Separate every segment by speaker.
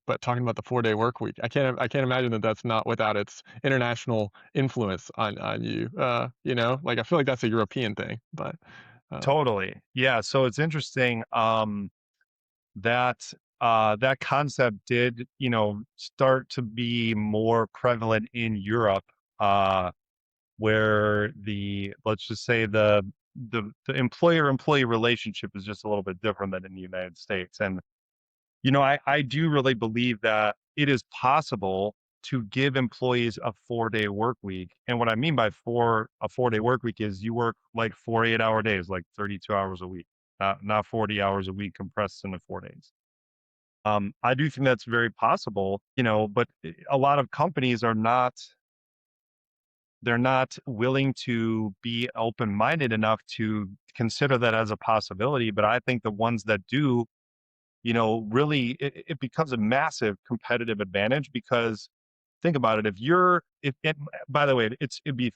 Speaker 1: but talking about the 4-day work week, I can't imagine that that's not without its international influence on you, you know? Like, I feel like that's a European thing, but, uh
Speaker 2: Totally. Yeah, so it's interesting, that, that concept did, start to be more prevalent in Europe, uh, where let's just say the employer-employee relationship is just a little bit different than in the United States, and I do really believe that it is possible to give employees a 4-day work week. And what I mean by a 4-day work week is you work like 4 8-hour days, like 32 hours a week, not 40 hours a week compressed into 4 days. I do think that's very possible, but a lot of companies they're not willing to be open-minded enough to consider that as a possibility. But I think the ones that do, really it becomes a massive competitive advantage because think about it. If it, by the way, it'd be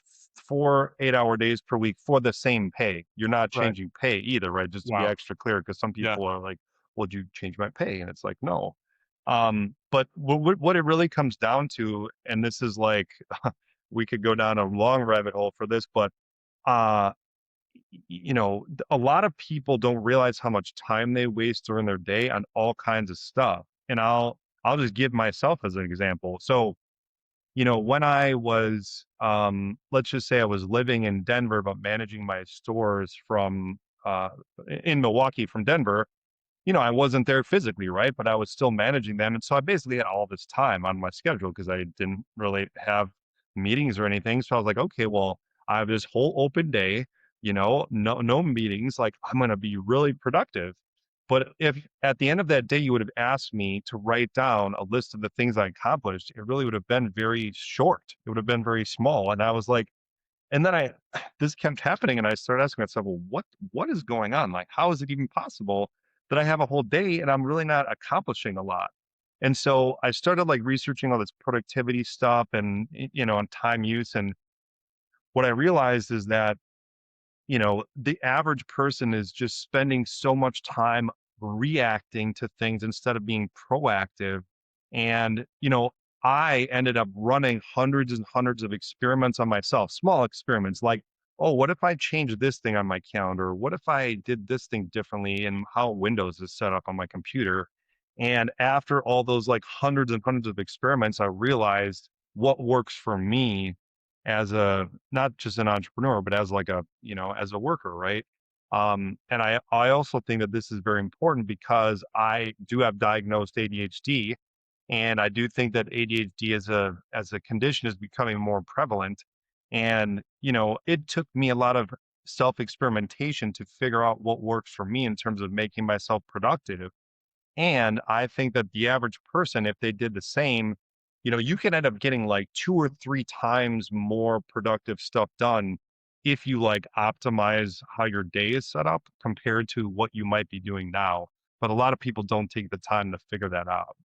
Speaker 2: 4 8-hour days per week for the same pay. You're not
Speaker 1: Right.
Speaker 2: changing pay either, right? Just to be
Speaker 1: Wow.
Speaker 2: extra clear, because some
Speaker 1: Yeah.
Speaker 2: people are like, "Would you change my pay?" And it's like, no. But what it really comes down to, and this is like, we could go down a long rabbit hole for this, but uh, a lot of people don't realize how much time they waste during their day on all kinds of stuff. And I'll just give myself as an example. So, when I was, let's just say I was living in Denver, but managing my stores in Milwaukee from Denver, I wasn't there physically, right? But I was still managing them. And so I basically had all this time on my schedule because I didn't really have meetings or anything. So I was like, okay, well, I have this whole open day, no meetings. Like I'm going to be really productive. But if at the end of that day you would have asked me to write down a list of the things I accomplished, it really would have been very short. It would have been very small. And I was like, and then this kept happening, and I started asking myself, "Well, what is going on? Like, how is it even possible that I have a whole day and I'm really not accomplishing a lot?" And so I started like researching all this productivity stuff and and time use. And what I realized is that the average person is just spending so much time reacting to things instead of being proactive. And, I ended up running hundreds and hundreds of experiments on myself, small experiments like, oh, what if I changed this thing on my calendar? What if I did this thing differently and how Windows is set up on my computer? And after all those like hundreds and hundreds of experiments, I realized what works for me as a not just an entrepreneur, but as like as a worker, right? And I also think that this is very important because I do have diagnosed ADHD, and I do think that ADHD as a condition is becoming more prevalent. And it took me a lot of self experimentation to figure out what works for me in terms of making myself productive. And I think that the average person, if they did the same, you can end up getting like 2 or 3 times more productive stuff done if you like optimize how your day is set up compared to what you might be doing now. But a lot of people don't take the time to figure that out.